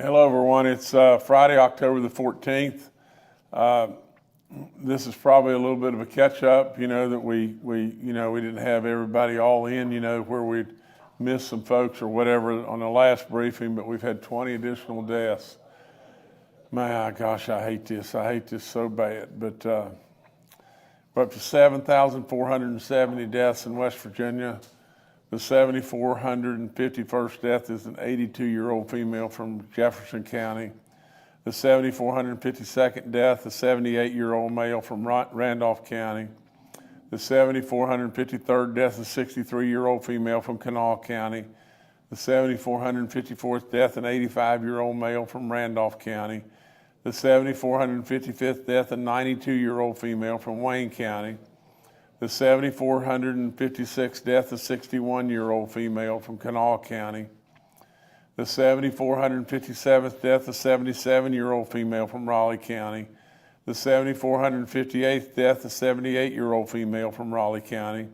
Hello, everyone. It's Friday, October the 14th. This is probably a little bit of a catch-up, that we didn't have everybody all in, where we'd missed some folks or whatever on the last briefing, but we've had 20 additional deaths. My gosh, I hate this. I hate this so bad. But we're up to 7,470 deaths in West Virginia. The 7,451st death is an 82-year-old female from Jefferson County. The 7,452nd death, a 78-year-old male from Randolph County. The 7,453rd death, a 63-year-old female from Kanawha County. The 7,454th death, an 85-year-old male from Randolph County. The 7,455th death, a 92-year-old female from Wayne County. The 7,456th death, a 61-year-old female from Kanawha County. The 7,457th death, a 77-year-old female from Raleigh County. The 7,458th death, a 78-year-old female from Raleigh County.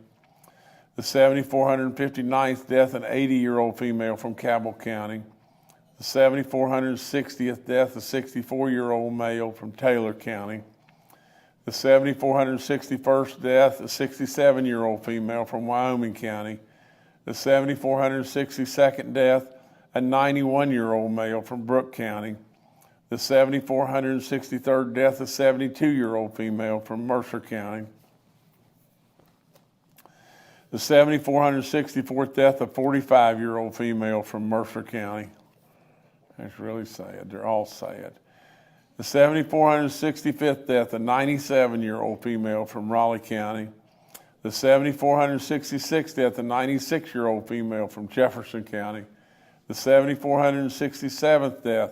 The 7,459th death, an 80-year-old female from Cabell County. The 7,460th death, a 64-year-old male from Taylor County. The 7,461st death, a 67-year-old female from Wyoming County. The 7,462nd death, a 91-year-old male from Brooke County. The 7,463rd death, a 72-year-old female from Mercer County. The 7,464th death, a 45-year-old female from Mercer County. That's really sad. They're all sad. The 7,465th death, a 97-year-old female from Raleigh County. The 7,466th death, a 96-year-old female from Jefferson County. The 7,467th death,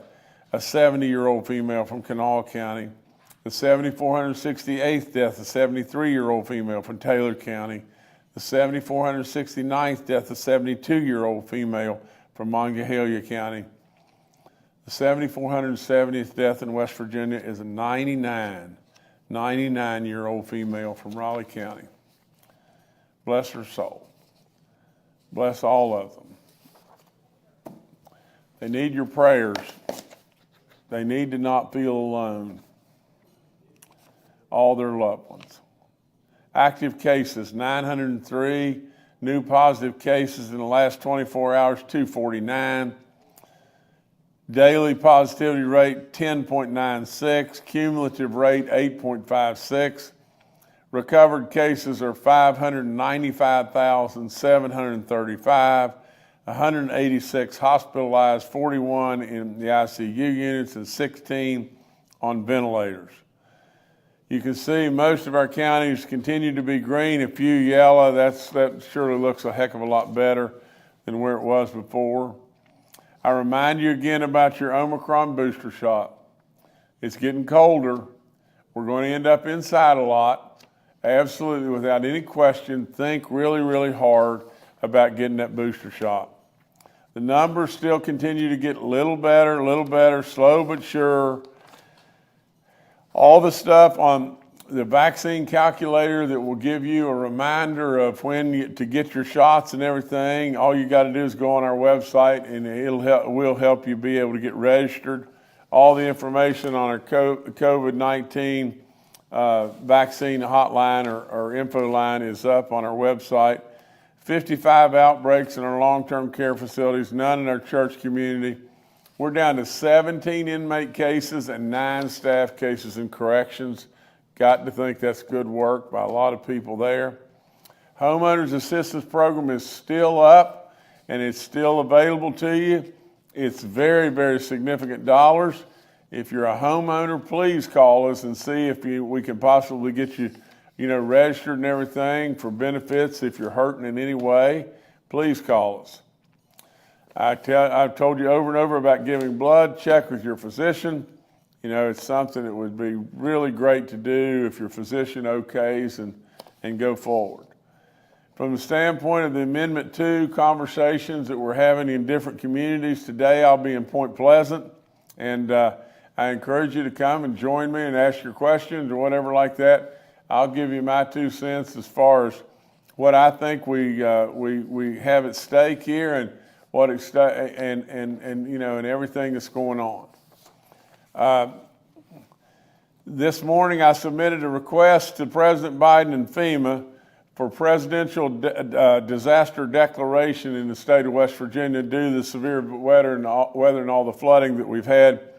a 70-year-old female from Kanawha County. The 7,468th death, a 73-year-old female from Taylor County. The 7,469th death, a 72-year-old female from Monongahela County. The 7,470th death in West Virginia is a 99-year-old female from Raleigh County. Bless her soul. Bless all of them. They need your prayers. They need to not feel alone. All their loved ones. Active cases, 903. New positive cases in the last 24 hours, 249. Daily positivity rate, 10.96. Cumulative rate, 8.56. Recovered cases are 595,735. 186 hospitalized, 41 in the ICU units, and 16 on ventilators. You can see most of our counties continue to be green, a few yellow. That surely looks a heck of a lot better than where it was before. I remind you again about your Omicron booster shot. It's getting colder. We're going to end up inside a lot. Absolutely, without any question, think really, really hard about getting that booster shot. The numbers still continue to get a little better, slow but sure. All the stuff on the vaccine calculator that will give you a reminder of when to get your shots and everything. All you got to do is go on our website, and we'll help you be able to get registered. All the information on our COVID-19 vaccine hotline or info line is up on our website. 55 outbreaks in our long-term care facilities, none in our church community. We're down to 17 inmate cases and 9 staff cases in corrections. Got to think that's good work by a lot of people there. Homeowners Assistance Program is still up, and it's still available to you. It's very, very significant dollars. If you're a homeowner, please call us and see if we can possibly get you, registered and everything for benefits. If you're hurting in any way, please call us. I've told you over and over about giving blood. Check with your physician. It's something that would be really great to do if your physician okays and go forward. From the standpoint of the Amendment 2 conversations that we're having in different communities today, I'll be in Point Pleasant, and I encourage you to come and join me and ask your questions or whatever like that. I'll give you my 2 cents as far as what I think we have at stake here, and and everything that's going on. This morning I submitted a request to President Biden and FEMA for presidential disaster declaration in the state of West Virginia due to the severe weather and all the flooding that we've had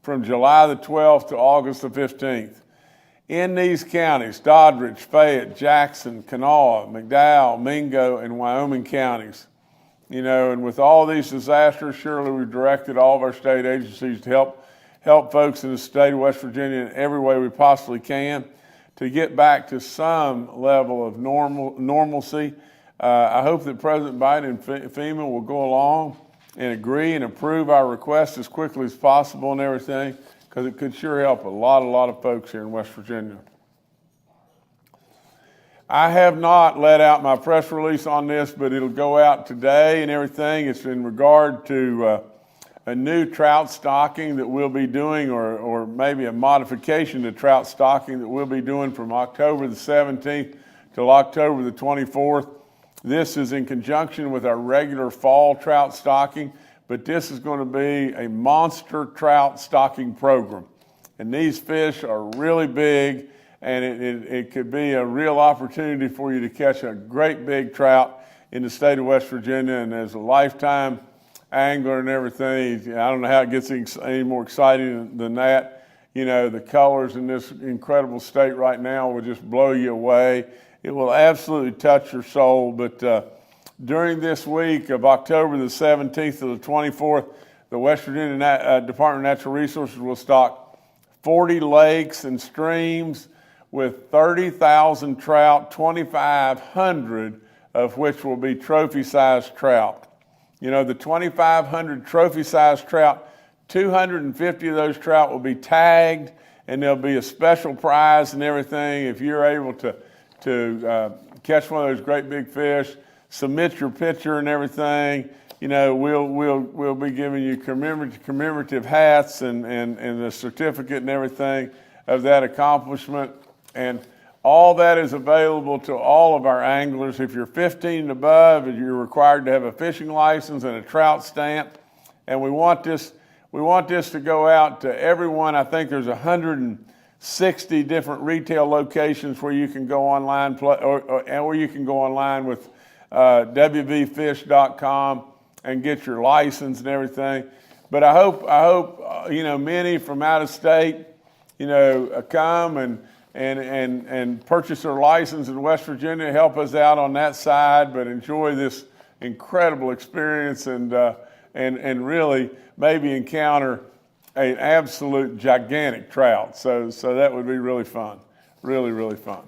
from July the 12th to August the 15th. In these counties, Doddridge, Fayette, Jackson, Kanawha, McDowell, Mingo, and Wyoming counties, and with all these disasters, surely we've directed all of our state agencies to help folks in the state of West Virginia in every way we possibly can to get back to some level of normalcy. I hope that President Biden and FEMA will go along and agree and approve our request as quickly as possible and everything, because it could sure help a lot of folks here in West Virginia. I have not let out my press release on this, but it'll go out today and everything. It's in regard to a new trout stocking that we'll be doing, or maybe a modification to trout stocking that we'll be doing from October the 17th till October the 24th. This is in conjunction with our regular fall trout stocking, but this is going to be a monster trout stocking program. And these fish are really big, and it could be a real opportunity for you to catch a great big trout in the state of West Virginia. And as a lifetime angler and everything, I don't know how it gets any more exciting than that. The colors in this incredible state right now will just blow you away. It will absolutely touch your soul. But during this week of October the 17th to the 24th, the West Virginia Department of Natural Resources will stock 40 lakes and streams with 30,000 trout, 2,500 of which will be trophy-sized trout. The 2,500 trophy-sized trout, 250 of those trout will be tagged, and there'll be a special prize and everything. If you're able to catch one of those great big fish, submit your picture and everything. We'll be giving you commemorative hats and a certificate and everything of that accomplishment. And all that is available to all of our anglers. If you're 15 and above, you're required to have a fishing license and a trout stamp. And we want this to go out to everyone. I think there's 160 different retail locations where you can go online, or you can go online with wvfish.com and get your license and everything. But I hope many from out of state, come and purchase their license in West Virginia, help us out on that side, but enjoy this incredible experience and really maybe encounter an absolute gigantic trout. So that would be really fun, really fun.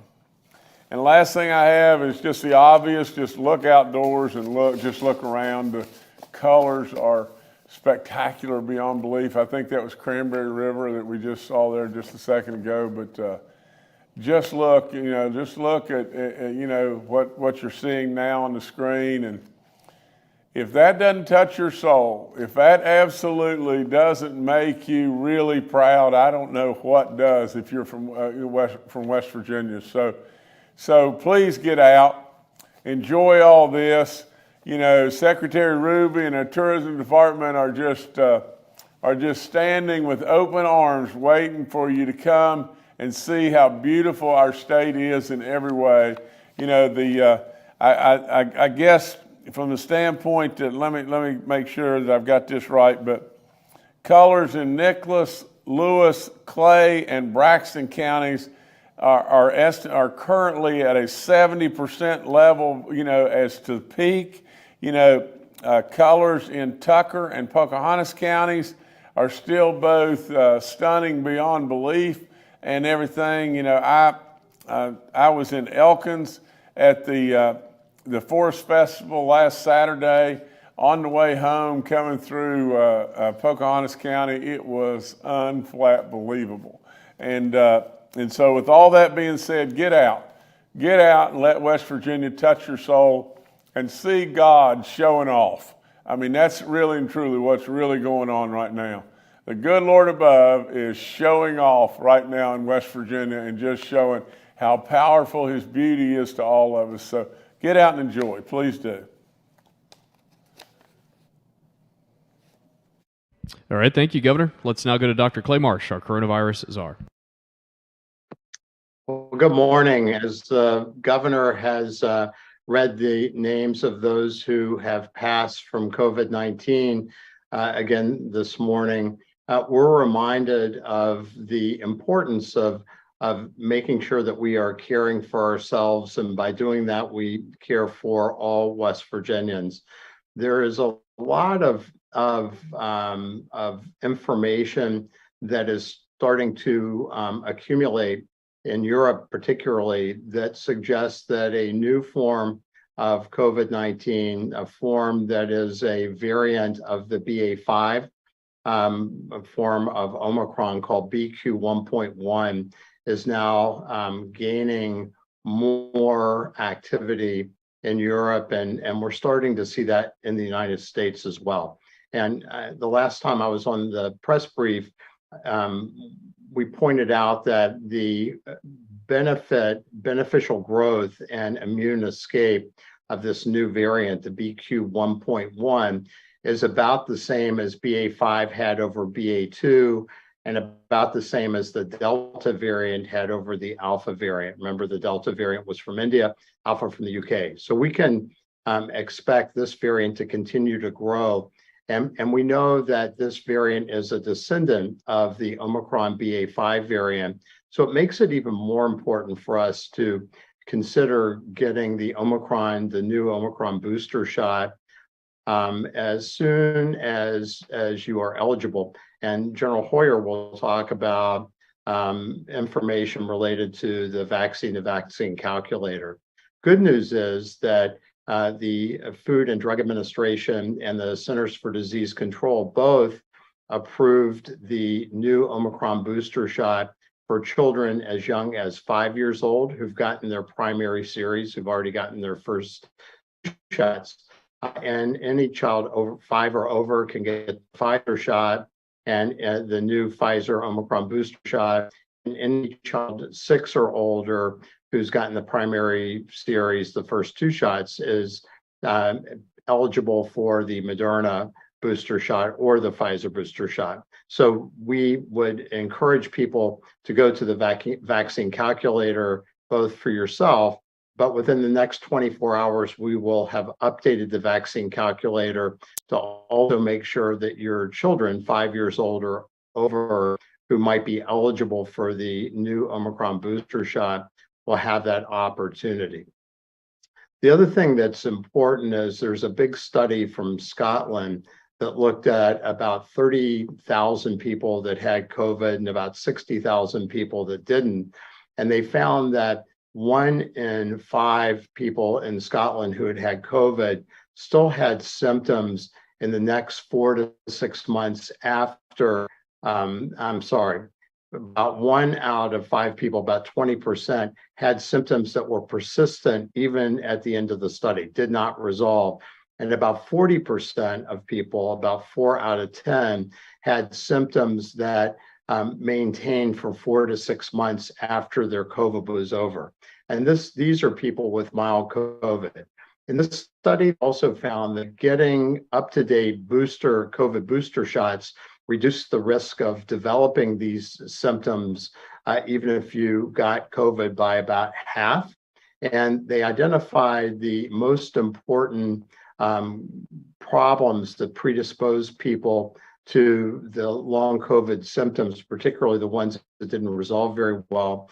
And the last thing I have is just the obvious. Just look outdoors and look around. The colors are spectacular beyond belief. I think that was Cranberry River that we just saw there just a second ago, but just look at what you're seeing now on the screen. And if that doesn't touch your soul, if that absolutely doesn't make you really proud, I don't know what does if you're from West Virginia. So please get out, enjoy all this. Secretary Ruby and our tourism department are just standing with open arms waiting for you to come and see how beautiful our state is in every way. I guess from the standpoint that, let me make sure that I've got this right, but colors in Nicholas, Lewis, Clay, and Braxton counties are currently at a 70% level, as to peak. Colors in Tucker and Pocahontas counties are still both stunning beyond belief and everything. I was in Elkins at the Forest Festival last Saturday. On the way home, coming through Pocahontas County, it was unflat believable. And so with all that being said, get out and let West Virginia touch your soul and see God showing off. I mean, that's really and truly what's really going on right now. The good Lord above is showing off right now in West Virginia and just showing how powerful his beauty is to all of us. So get out and enjoy, please do. All right, thank you, Governor. Let's now go to Dr. Clay Marsh, our coronavirus czar. Well, good morning. As the governor has read the names of those who have passed from COVID-19 again this morning, we're reminded of the importance of making sure that we are caring for ourselves, and by doing that, we care for all West Virginians. There is a lot of information that is starting to accumulate in Europe particularly, that suggests that a new form of COVID-19, a form that is a variant of the BA5 a form of Omicron called BQ1.1, is now gaining more activity in Europe, and we're starting to see that in the United States as well. And the last time I was on the press brief, we pointed out that the beneficial growth and immune escape of this new variant, the BQ1.1, is about the same as BA5 had over BA2, and about the same as the Delta variant had over the Alpha variant. Remember, the Delta variant was from India, Alpha from the UK. So we can expect this variant to continue to grow. And we know that this variant is a descendant of the Omicron BA5 variant. So it makes it even more important for us to consider getting the new Omicron booster shot as soon as you are eligible. And General Hoyer will talk about information related to the vaccine calculator. Good news is that the Food and Drug Administration and the Centers for Disease Control both approved the new Omicron booster shot for children as young as 5 years old who've gotten their primary series, who've already gotten their first shots. And any child over 5 or over can get the Pfizer shot and the new Pfizer Omicron booster shot. And any child 6 or older who's gotten the primary series, the first 2 shots, is eligible for the Moderna booster shot or the Pfizer booster shot. So we would encourage people to go to the vaccine calculator, both for yourself, but within the next 24 hours, we will have updated the vaccine calculator to also make sure that your children 5 years old or over who might be eligible for the new Omicron booster shot will have that opportunity. The other thing that's important is there's a big study from Scotland that looked at about 30,000 people that had COVID and about 60,000 people that didn't. And they found that 1 in 5 people in Scotland who had COVID still had symptoms in the next 4 to 6 months after, about 1 out of 5 people, about 20%, had symptoms that were persistent even at the end of the study, did not resolve. And about 40% of people, about 4 out of 10, had symptoms that maintained for 4 to 6 months after their COVID was over. And these are people with mild COVID. And this study also found that getting up-to-date COVID booster shots reduced the risk of developing these symptoms, even if you got COVID, by about half. And they identified the most important problems that predispose people to the long COVID symptoms, particularly the ones that didn't resolve very well.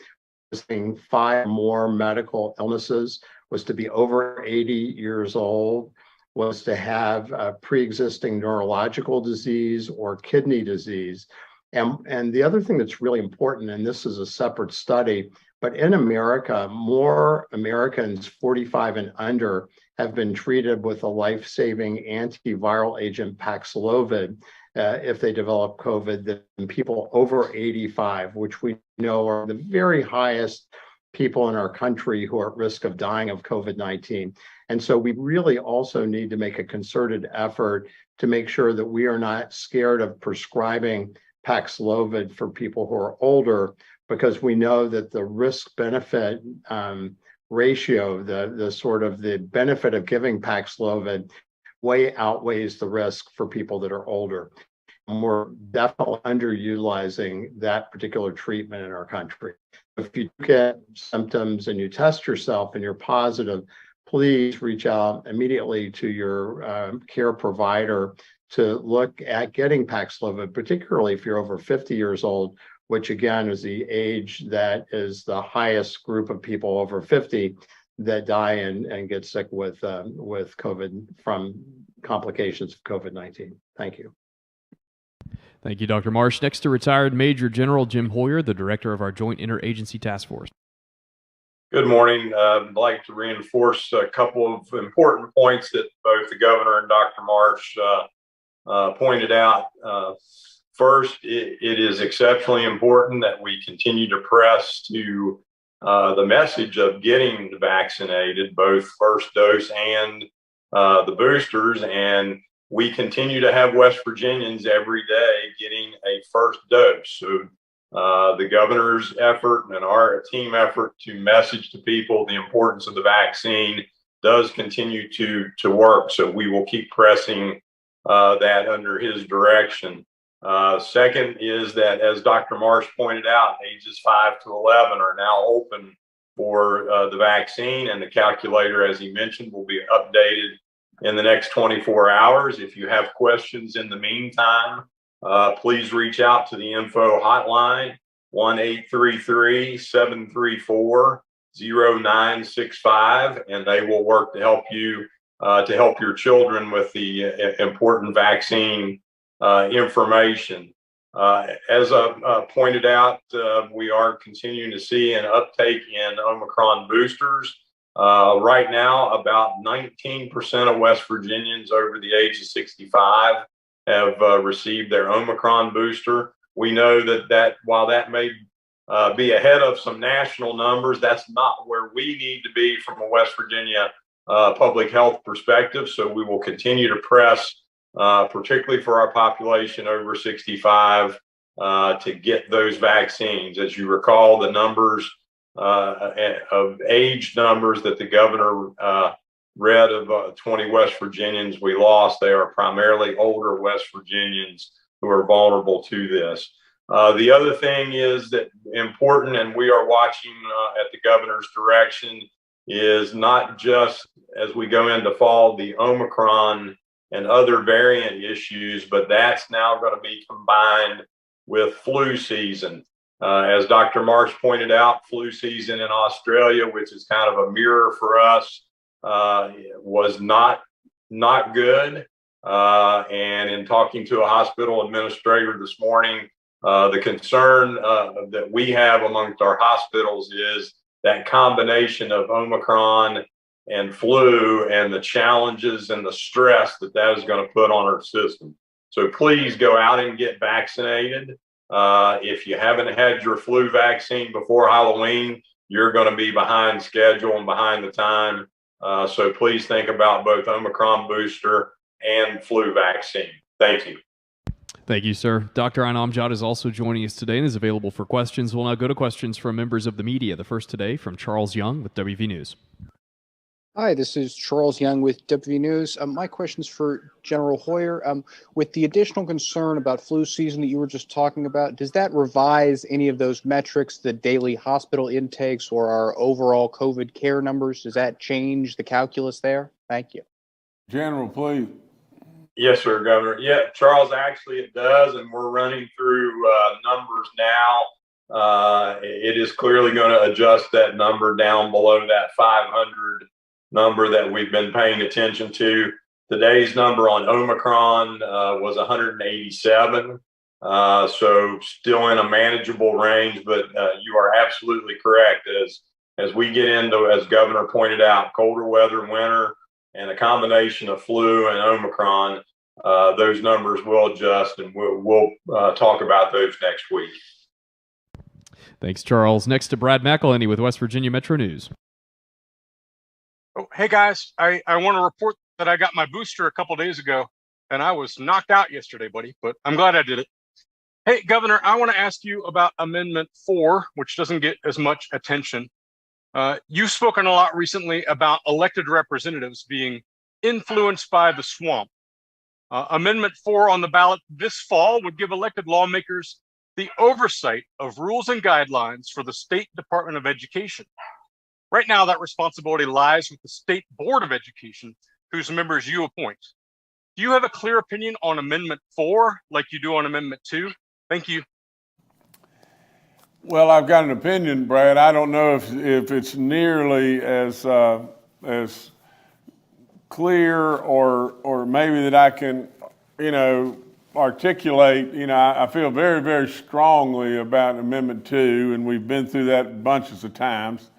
Listing 5 more medical illnesses, was to be over 80 years old, was to have a pre-existing neurological disease or kidney disease. And the other thing that's really important, and this is a separate study, but in America, more Americans 45 and under have been treated with a life-saving antiviral agent, Paxlovid, if they develop COVID, than people over 85, which we know are the very highest people in our country who are at risk of dying of COVID-19. And so we really also need to make a concerted effort to make sure that we are not scared of prescribing Paxlovid for people who are older, because we know that the risk-benefit ratio, the benefit of giving Paxlovid way outweighs the risk for people that are older. we're definitely underutilizing that particular treatment in our country. If you get symptoms and you test yourself and you're positive, please reach out immediately to your care provider to look at getting Paxlovid, particularly if you're over 50 years old, which again is the age that is the highest group of people over 50 that die and get sick with COVID from complications of COVID-19. Thank you. Thank you, Dr. Marsh. Next to retired Major General Jim Hoyer, the director of our Joint Interagency Task Force. Good morning. I'd like to reinforce a couple of important points that both the governor and Dr. Marsh pointed out. First, it is exceptionally important that we continue to press to the message of getting vaccinated, both first dose and the boosters. And we continue to have West Virginians every day getting a first dose. So the governor's effort and our team effort to message to people the importance of the vaccine does continue to work. So we will keep pressing that under his direction. Second is that, as Dr. Marsh pointed out, ages 5 to 11 are now open for the vaccine, and the calculator, as he mentioned, will be updated in the next 24 hours. If you have questions in the meantime, please reach out to the info hotline, 1-833-734-0965, and they will work to help you, to help your children with the important vaccine information. As I pointed out, we are continuing to see an uptake in Omicron boosters. Right now, about 19% of West Virginians over the age of 65 have received their Omicron booster. We know that while that may be ahead of some national numbers, that's not where we need to be from a West Virginia public health perspective. So we will continue to press, particularly for our population over 65, to get those vaccines. As you recall, the numbers of age numbers that the governor read of 20 West Virginians we lost, they are primarily older West Virginians who are vulnerable to this. The other thing is that important, and we are watching at the governor's direction, is not just as we go into fall, the Omicron and other variant issues, but that's now going to be combined with flu season. As Dr. Marsh pointed out, flu season in Australia, which is kind of a mirror for us, was not good. And in talking to a hospital administrator this morning, the concern that we have amongst our hospitals is that combination of Omicron and flu and the challenges and the stress that is going to put on our system. So please go out and get vaccinated. If you haven't had your flu vaccine before Halloween, you're going to be behind schedule and behind the time. So please think about both Omicron booster and flu vaccine. Thank you. Thank you, sir. Dr. Anamjad is also joining us today and is available for questions. We'll now go to questions from members of the media. The first today from Charles Young with WV News. Hi, this is Charles Young with WV News. My question is for General Hoyer. With the additional concern about flu season that you were just talking about, does that revise any of those metrics, the daily hospital intakes or our overall COVID care numbers? Does that change the calculus there? Thank you. General, please. Yes, sir, Governor. Yeah, Charles, actually it does, and we're running through numbers now. It is clearly going to adjust that number down below that 500 number that we've been paying attention to. Today's number on Omicron was 187. So still in a manageable range, but you are absolutely correct. As we get into, as Governor pointed out, colder weather, winter, and a combination of flu and Omicron, those numbers will adjust, and we'll talk about those next week. Thanks, Charles. Next to Brad McElhenney with West Virginia Metro News. Oh, hey guys, I want to report that I got my booster a couple days ago, and I was knocked out yesterday, buddy, but I'm glad I did it. Hey, Governor, I want to ask you about Amendment 4, which doesn't get as much attention. You've spoken a lot recently about elected representatives being influenced by the swamp. Amendment 4 on the ballot this fall would give elected lawmakers the oversight of rules and guidelines for the State Department of Education. Right now, that responsibility lies with the State Board of Education, whose members you appoint. Do you have a clear opinion on Amendment 4 like you do on Amendment 2? Thank you. Well, I've got an opinion, Brad. I don't know if it's nearly as clear or maybe that I can, articulate. I feel very, very strongly about Amendment 2, and we've been through that bunches of times.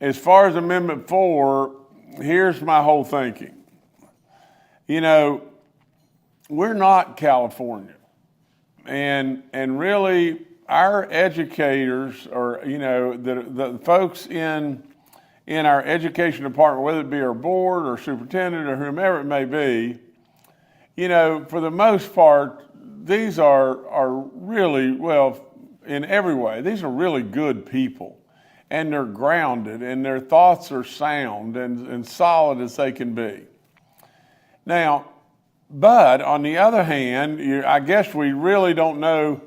As far as Amendment 4, here's my whole thinking. We're not California, and really our educators, or the folks in our education department, whether it be our board or superintendent or whomever it may be, for the most part, these are really, well, in every way, these are really good people, and they're grounded, and their thoughts are sound and solid as they can be. Now, but on the other hand, I guess we really don't know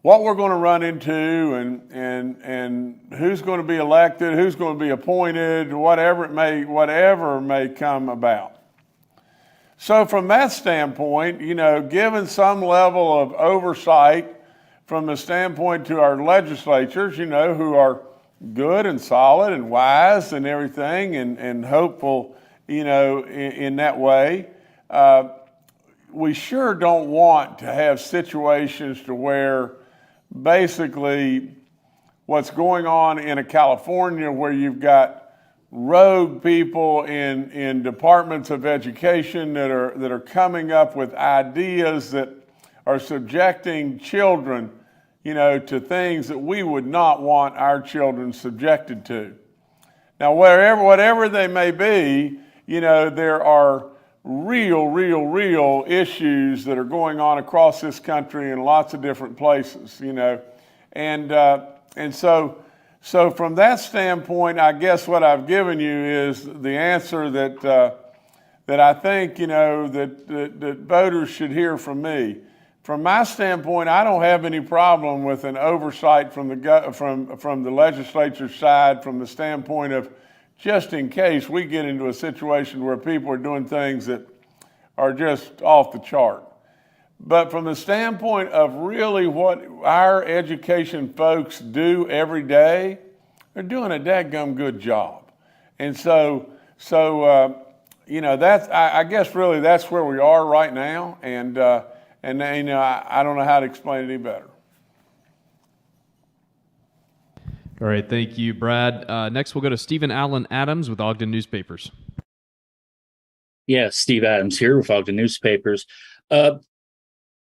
what we're going to run into and who's going to be elected, who's going to be appointed, whatever may come about. So from that standpoint, given some level of oversight from the standpoint to our legislatures, who are good and solid and wise and everything and hopeful, in that way, we sure don't want to have situations to where basically what's going on in a California where you've got rogue people in departments of education that are coming up with ideas that are subjecting children, to things that we would not want our children subjected to. Now, whatever they may be, there are real issues that are going on across this country in lots of different places, and so from that standpoint, I guess what I've given you is the answer that I think that voters should hear from me. From my standpoint, I don't have any problem with an oversight from the legislature's side, from the standpoint of just in case we get into a situation where people are doing things that are just off the chart. But from the standpoint of really what our education folks do every day, they're doing a dadgum good job. And so that's, I guess really that's where we are right now. And I don't know how to explain it any better. All right, thank you, Brad. Next, we'll go to Stephen Allen Adams with Ogden Newspapers. Yeah, Steve Adams here with Ogden Newspapers.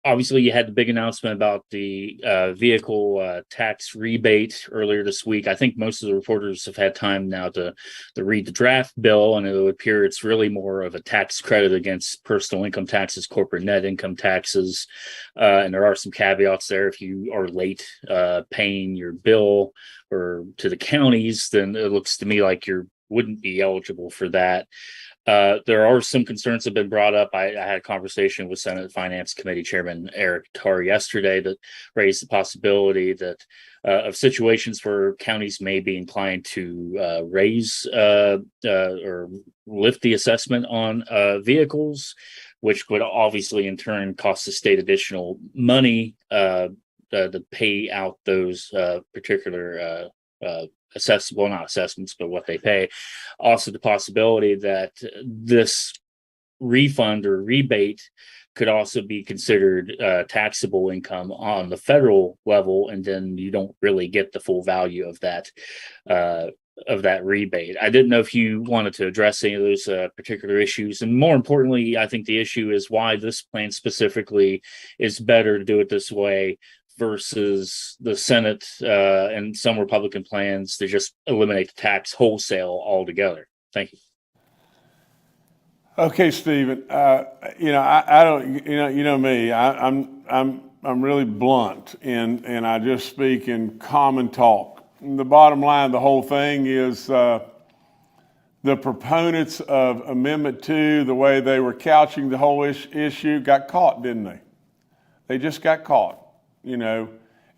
Obviously, you had the big announcement about the vehicle tax rebate earlier this week. I think most of the reporters have had time now to read the draft bill, and it would appear it's really more of a tax credit against personal income taxes, corporate net income taxes, and there are some caveats there. If you are late paying your bill or to the counties, then it looks to me like you wouldn't be eligible for that. There are some concerns that have been brought up. I had a conversation with Senate Finance Committee Chairman Eric Tarr yesterday that raised the possibility that of situations where counties may be inclined to raise or lift the assessment on vehicles, which would obviously in turn cost the state additional money to pay out those particular not assessments, but what they pay. Also, the possibility that this refund or rebate could also be considered taxable income on the federal level, and then you don't really get the full value of that rebate. I didn't know if you wanted to address any of those particular issues, and more importantly, I think the issue is why this plan specifically is better to do it this way versus the Senate and some Republican plans to just eliminate the tax wholesale altogether. Thank you. Okay, Stephen. I don't. You know me. I'm really blunt, and I just speak in common talk. And the bottom line of the whole thing is, the proponents of Amendment 2, the way they were couching the whole issue, got caught, didn't they? They just got caught. You know,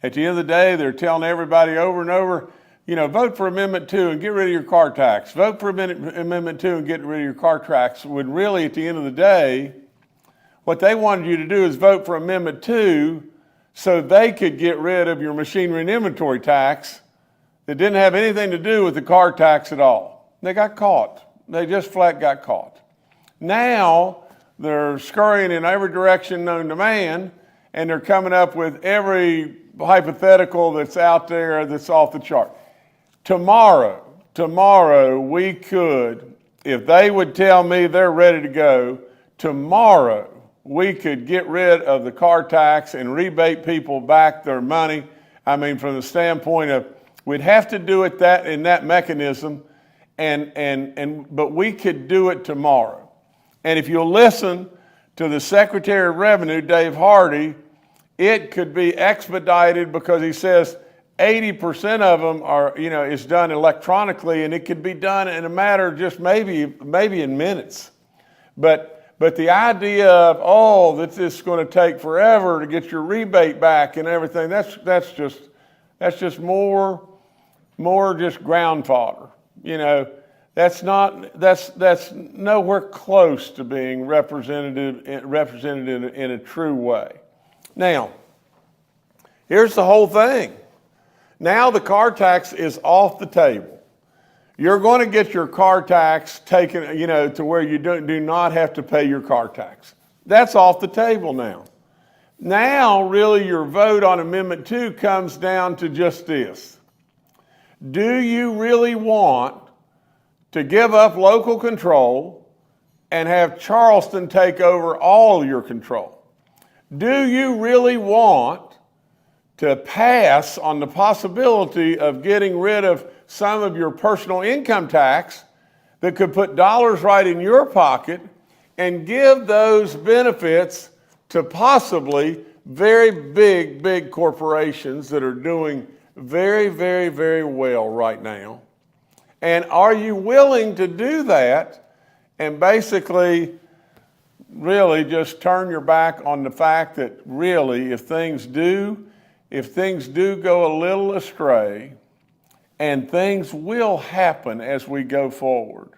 at the end of the day, they're telling everybody over and over, you know, vote for Amendment 2 and get rid of your car tax. Vote for Amendment 2 and get rid of your car tax. When really, at the end of the day, what they wanted you to do is vote for Amendment 2 so they could get rid of your machinery and inventory tax that didn't have anything to do with the car tax at all. They got caught. They just flat got caught. Now they're scurrying in every direction known to man, and they're coming up with every hypothetical that's out there that's off the chart. Tomorrow, we could, if they would tell me they're ready to go, tomorrow we could get rid of the car tax and rebate people back their money. I mean, from the standpoint of, we'd have to do it in that mechanism, but we could do it tomorrow. And if you'll listen to the Secretary of Revenue, Dave Hardy, it could be expedited because he says 80% of them are, you know, is done electronically, and it could be done in a matter of just maybe in minutes. But the idea of, oh, that this is going to take forever to get your rebate back and everything, that's just more just ground fodder. You know, that's nowhere close to being represented in a true way. Now, here's the whole thing. Now the car tax is off the table. You're going to get your car tax taken, you know, to where you do not have to pay your car tax. That's off the table now. Now, really, your vote on Amendment 2 comes down to just this. Do you really want to give up local control and have Charleston take over all your control? Do you really want to pass on the possibility of getting rid of some of your personal income tax that could put dollars right in your pocket and give those benefits to possibly very big corporations that are doing very, very, very well right now? And are you willing to do that and basically really just turn your back on the fact that really if things do go a little astray, and things will happen as we go forward,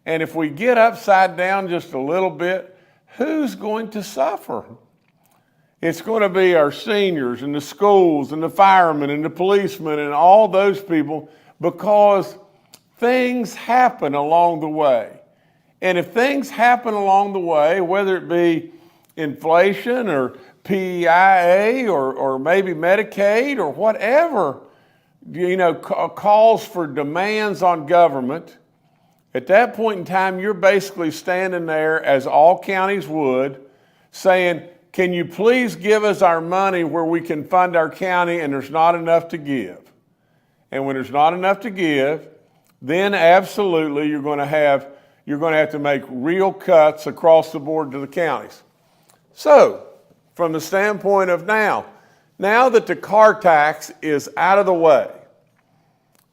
and if we get upside down just a little bit, who's going to suffer? It's going to be our seniors and the schools and the firemen and the policemen and all those people, because things happen along the way. And if things happen along the way, whether it be inflation or PEIA or maybe Medicaid or whatever, you know, calls for demands on government, at that point in time, you're basically standing there, as all counties would, saying, can you please give us our money where we can fund our county, and there's not enough to give. And when there's not enough to give, then absolutely you're going to have to make real cuts across the board to the counties. So, from the standpoint of now that the car tax is out of the way,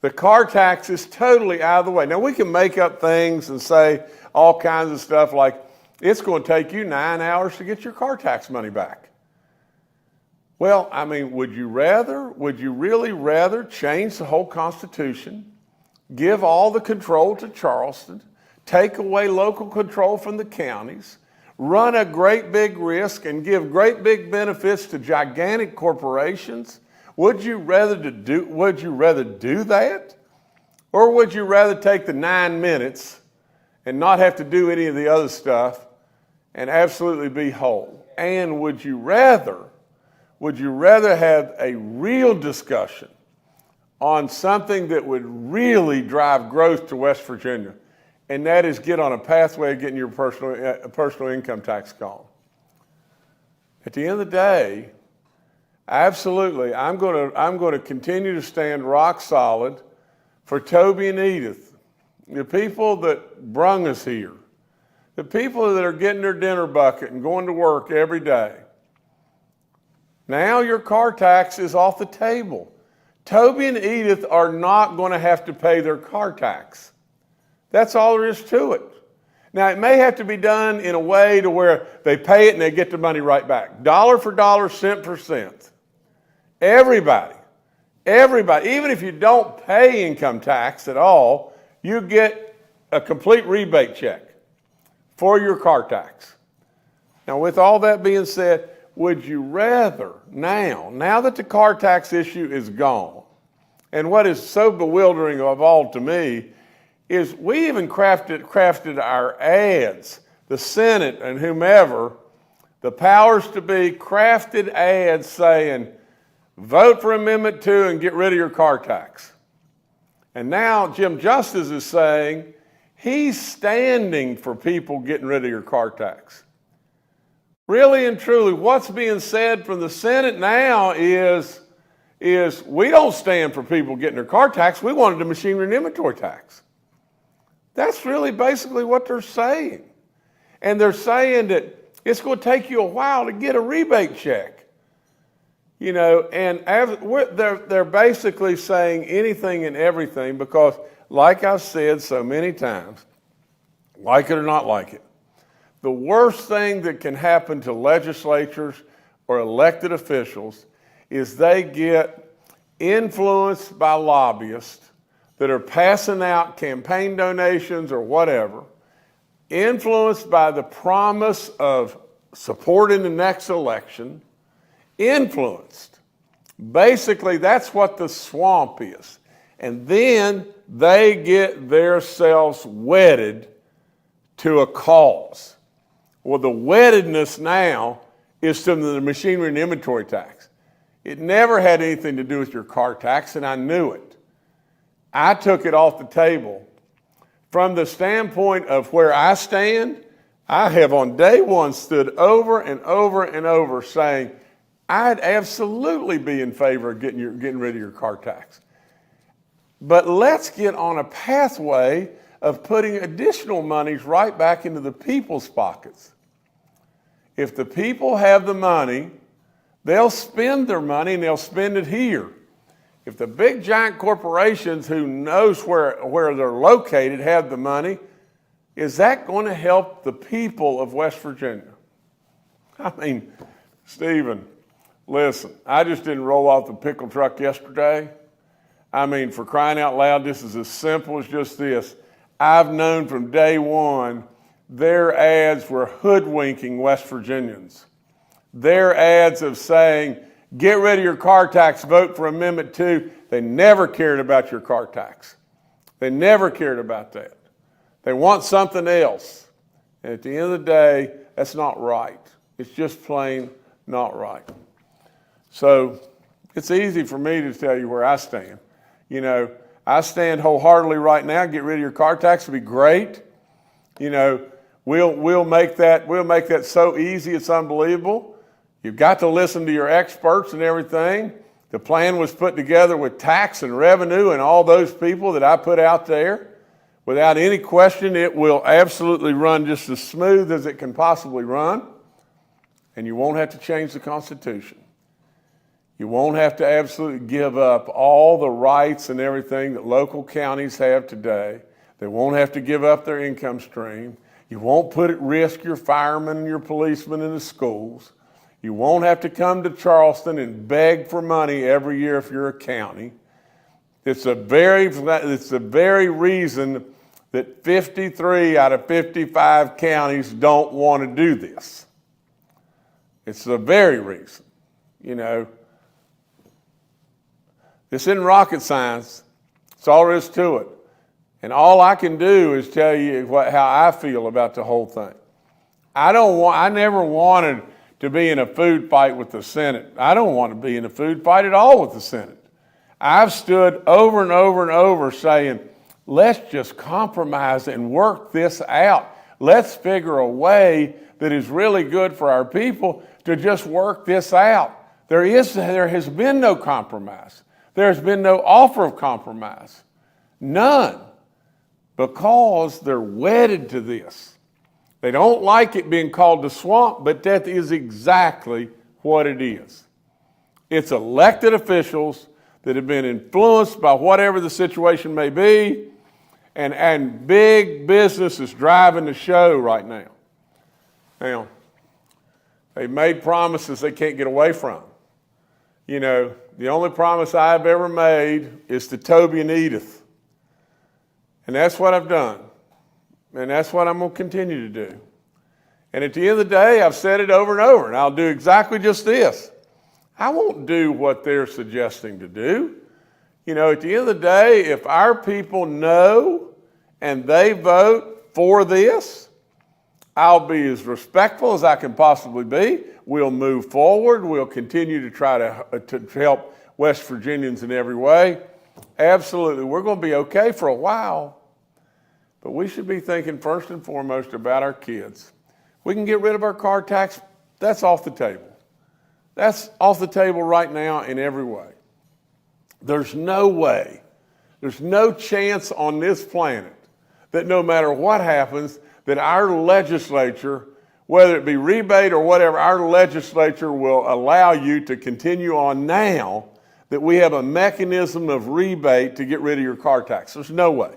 the car tax is totally out of the way. Now, we can make up things and say all kinds of stuff like, it's going to take you 9 hours to get your car tax money back. Well, I mean, would you really rather change the whole Constitution, give all the control to Charleston, take away local control from the counties, run a great big risk and give great big benefits to gigantic corporations? Would you rather do that? Or would you rather take the 9 minutes and not have to do any of the other stuff and absolutely be whole? And would you rather have a real discussion on something that would really drive growth to West Virginia? And that is get on a pathway of getting your personal income tax gone. At the end of the day, absolutely, I'm going to continue to stand rock solid for Toby and Edith, the people that brung us here, the people that are getting their dinner bucket and going to work every day. Now your car tax is off the table. Toby and Edith are not going to have to pay their car tax. That's all there is to it. Now, it may have to be done in a way to where they pay it and they get the money right back. Dollar for dollar, cent for cent. Everybody, even if you don't pay income tax at all, you get a complete rebate check for your car tax. Now, with all that being said, would you rather now that the car tax issue is gone, and what is so bewildering of all to me is we even crafted our ads, the Senate and whomever, the powers to be crafted ads saying, vote for Amendment 2 and get rid of your car tax. And now Jim Justice is saying he's standing for people getting rid of your car tax. Really and truly, what's being said from the Senate now is we don't stand for people getting their car tax. We wanted a machinery and inventory tax. That's really basically what they're saying. And they're saying that it's going to take you a while to get a rebate check. You know, and they're basically saying anything and everything because, like I've said so many times, like it or not like it, the worst thing that can happen to legislatures or elected officials is they get influenced by lobbyists that are passing out campaign donations or whatever, influenced by the promise of support in the next election, influenced. Basically, that's what the swamp is. And then they get themselves wedded to a cause. Well, the weddedness now is to the machinery and inventory tax. It never had anything to do with your car tax, and I knew it. I took it off the table. From the standpoint of where I stand, I have on day one stood over and over and over saying, I'd absolutely be in favor of getting rid of your car tax. But let's get on a pathway of putting additional monies right back into the people's pockets. If the people have the money, they'll spend their money and they'll spend it here. If the big giant corporations who knows where they're located have the money, is that going to help the people of West Virginia? I mean, Stephen, listen, I just didn't roll off the pickle truck yesterday. I mean, for crying out loud, this is as simple as just this. I've known from day one their ads were hoodwinking West Virginians. Their ads of saying, get rid of your car tax, vote for Amendment 2. They never cared about your car tax. They never cared about that. They want something else. And at the end of the day, that's not right. It's just plain not right. So it's easy for me to tell you where I stand. You know, I stand wholeheartedly right now. Get rid of your car tax would be great. You know, we'll make that so easy it's unbelievable. You've got to listen to your experts and everything. The plan was put together with tax and revenue and all those people that I put out there. Without any question, it will absolutely run just as smooth as it can possibly run. And you won't have to change the Constitution. You won't have to absolutely give up all the rights and everything that local counties have today. They won't have to give up their income stream. You won't put at risk your firemen and your policemen in the schools. You won't have to come to Charleston and beg for money every year if you're a county. It's the very reason that 53 out of 55 counties don't want to do this. It's the very reason. You know, this isn't rocket science. That's all there is to it. And all I can do is tell you how I feel about the whole thing. I never wanted to be in a food fight with the Senate. I don't want to be in a food fight at all with the Senate. I've stood over and over and over saying, let's just compromise and work this out. Let's figure a way that is really good for our people to just work this out. There has been no compromise. There's been no offer of compromise. None. Because they're wedded to this. They don't like it being called the swamp, but that is exactly what it is. It's elected officials that have been influenced by whatever the situation may be, And big business is driving the show right now. Now, they've made promises they can't get away from. You know, the only promise I've ever made is to Toby and Edith. And that's what I've done. And that's what I'm going to continue to do. And at the end of the day, I've said it over and over, and I'll do exactly just this. I won't do what they're suggesting to do. You know, at the end of the day, if our people know and they vote for this, I'll be as respectful as I can possibly be. We'll move forward. We'll continue to try to help West Virginians in every way. Absolutely. We're going to be okay for a while, but we should be thinking first and foremost about our kids. We can get rid of our car tax. That's off the table. That's off the table right now in every way. There's no way, there's no chance on this planet that no matter what happens, that our legislature, whether it be rebate or whatever, our legislature will allow you to continue on now that we have a mechanism of rebate to get rid of your car tax. There's no way.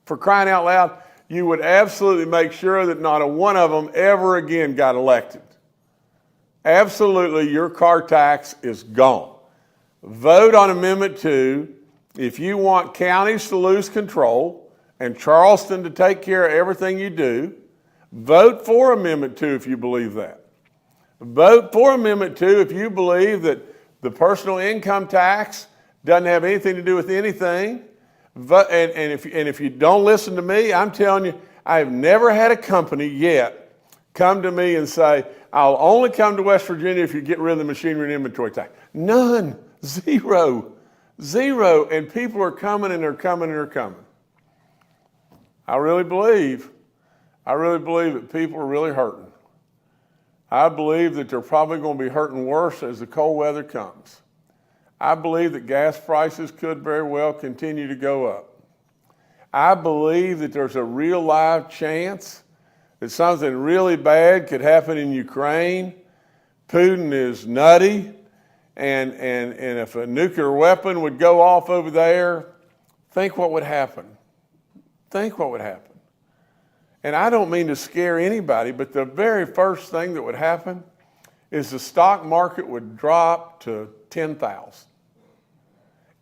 For crying out loud, you would absolutely make sure that not a one of them ever again got elected. Absolutely, your car tax is gone. Vote on Amendment 2 if you want counties to lose control and Charleston to take care of everything you do. Vote for Amendment 2 if you believe that. Vote for Amendment 2 if you believe that the personal income tax doesn't have anything to do with anything. And if you don't listen to me, I'm telling you, I have never had a company yet come to me and say, I'll only come to West Virginia if you get rid of the machinery and inventory tax. None. Zero. And people are coming and they're coming and they're coming. I really believe that people are really hurting. I believe that they're probably going to be hurting worse as the cold weather comes. I believe that gas prices could very well continue to go up. I believe that there's a real live chance that something really bad could happen in Ukraine. Putin is nutty, and if a nuclear weapon would go off over there, think what would happen. Think what would happen. And I don't mean to scare anybody, but the very first thing that would happen is the stock market would drop to 10,000.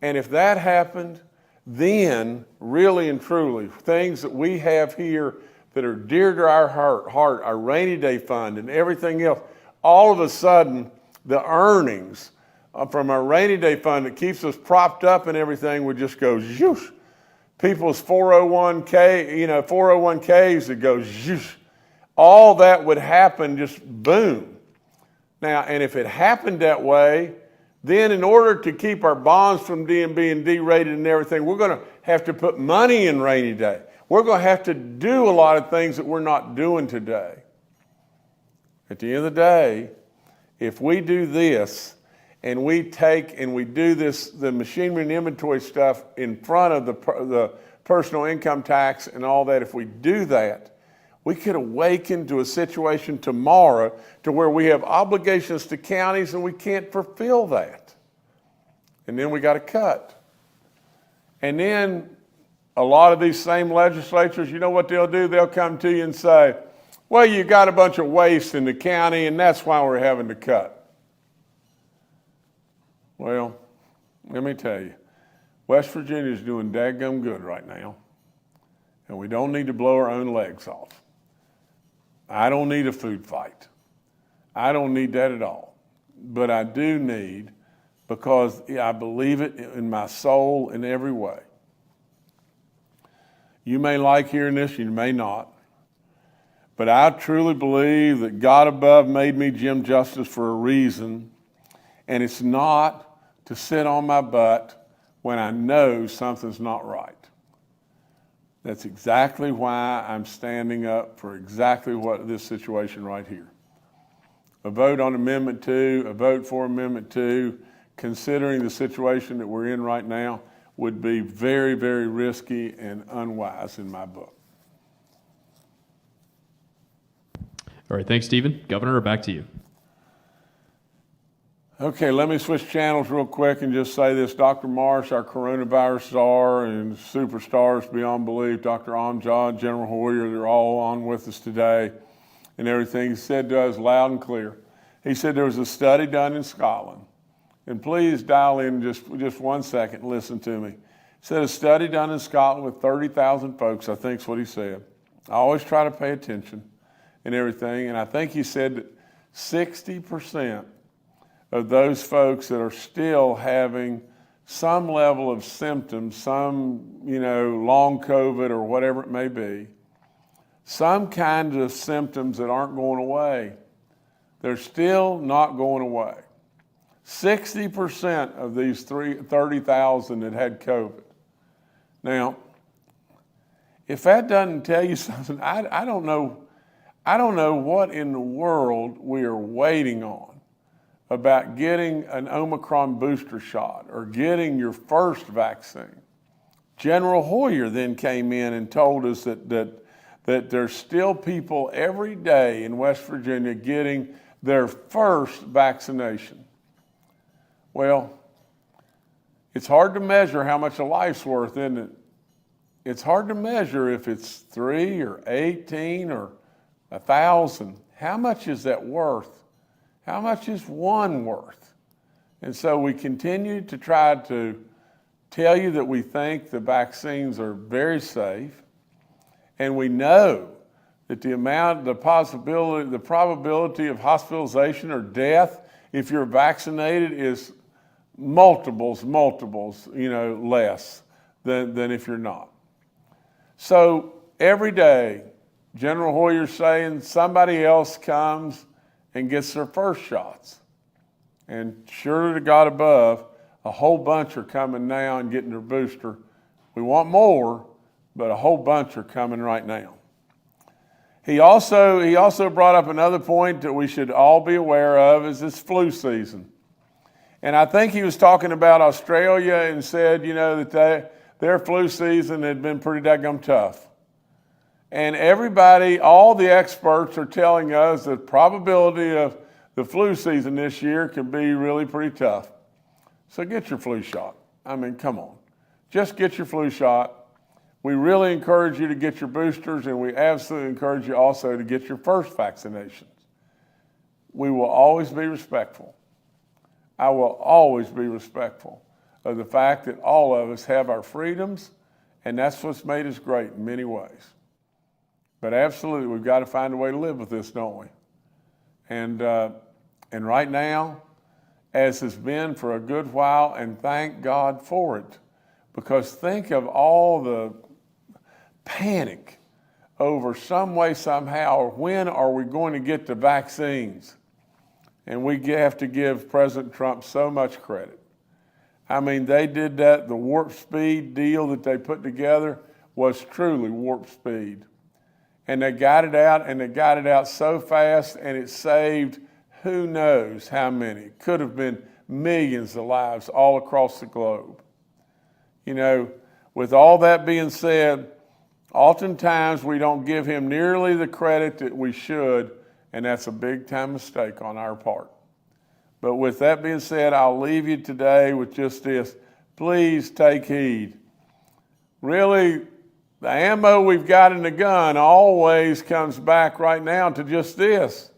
And if that happened, then really and truly, things that we have here that are dear to our heart, our rainy day fund and everything else, all of a sudden, the earnings from our rainy day fund that keeps us propped up and everything would just go zhoosh. People's 401ks would go zhoosh. All that would happen just boom. Now, and if it happened that way, then in order to keep our bonds from being derated and everything, we're going to have to put money in rainy day. We're going to have to do a lot of things that we're not doing today. At the end of the day, if we do this and we take and we do this, the machinery and inventory stuff in front of the personal income tax and all that, if we do that, we could awaken to a situation tomorrow to where we have obligations to counties and we can't fulfill that. And then we got to cut. And then a lot of these same legislatures, you know what they'll do? They'll come to you and say, well, you got a bunch of waste in the county and that's why we're having to cut. Well, let me tell you, West Virginia is doing dadgum good right now. And we don't need to blow our own legs off. I don't need a food fight. I don't need that at all. But I do need, because I believe it in my soul in every way. You may like hearing this, you may not. But I truly believe that God above made me Jim Justice for a reason. And it's not to sit on my butt when I know something's not right. That's exactly why I'm standing up for exactly what this situation right here. A vote on Amendment 2, a vote for Amendment 2, considering the situation that we're in right now, would be very, very risky and unwise in my book. All right, thanks, Stephen. Governor, back to you. Okay, let me switch channels real quick and just say this. Dr. Marsh, our coronavirus czar and superstars beyond belief, Dr. Amjad, General Hoyer, they're all on with us today. And everything he said to us loud and clear. He said there was a study done in Scotland. And please dial in just 1 second and listen to me. He said a study done in Scotland with 30,000 folks, I think is what he said. I always try to pay attention and everything. And I think he said that 60% of those folks that are still having some level of symptoms, some, long COVID or whatever it may be, some kind of symptoms that aren't going away, they're still not going away. 60% of these 30,000 that had COVID. Now, if that doesn't tell you something, I don't know what in the world we are waiting on about getting an Omicron booster shot or getting your first vaccine. General Hoyer then came in and told us that there's still people every day in West Virginia getting their first vaccination. Well, it's hard to measure how much a life's worth, isn't it? It's hard to measure if it's 3 or 18 or 1,000. How much is that worth? How much is one worth? And so we continue to try to tell you that we think the vaccines are very safe. And we know that the probability of hospitalization or death if you're vaccinated is multiples, less than if you're not. So every day, General Hoyer's saying somebody else comes and gets their first shots. And surely to God above, a whole bunch are coming now and getting their booster. We want more, but a whole bunch are coming right now. He also brought up another point that we should all be aware of is this flu season. And I think he was talking about Australia and said, that their flu season had been pretty daggum tough. And everybody, all the experts are telling us the probability of the flu season this year could be really pretty tough. So get your flu shot. I mean, come on. Just get your flu shot. We really encourage you to get your boosters, and we absolutely encourage you also to get your first vaccinations. We will always be respectful. I will always be respectful of the fact that all of us have our freedoms, and that's what's made us great in many ways. But absolutely, we've got to find a way to live with this, don't we? And right now, as has been for a good while, and thank God for it, because think of all the panic over some way, somehow, or when are we going to get the vaccines? And we have to give President Trump so much credit. I mean, they did that. The warp speed deal that they put together was truly warp speed. And they got it out, and they got it out so fast, and it saved who knows how many. Could have been millions of lives all across the globe. With all that being said, oftentimes we don't give him nearly the credit that we should, and that's a big time mistake on our part. But with that being said, I'll leave you today with just this. Please take heed. Really, the ammo we've got in the gun always comes back right now to just this.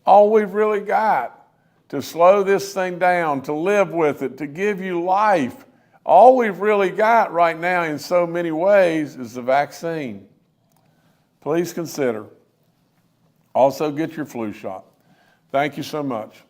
All we've really got to slow this thing down, to live with it, to give you life. All we've really got right now in so many ways is the vaccine. Please consider. Also get your flu shot. Thank you so much.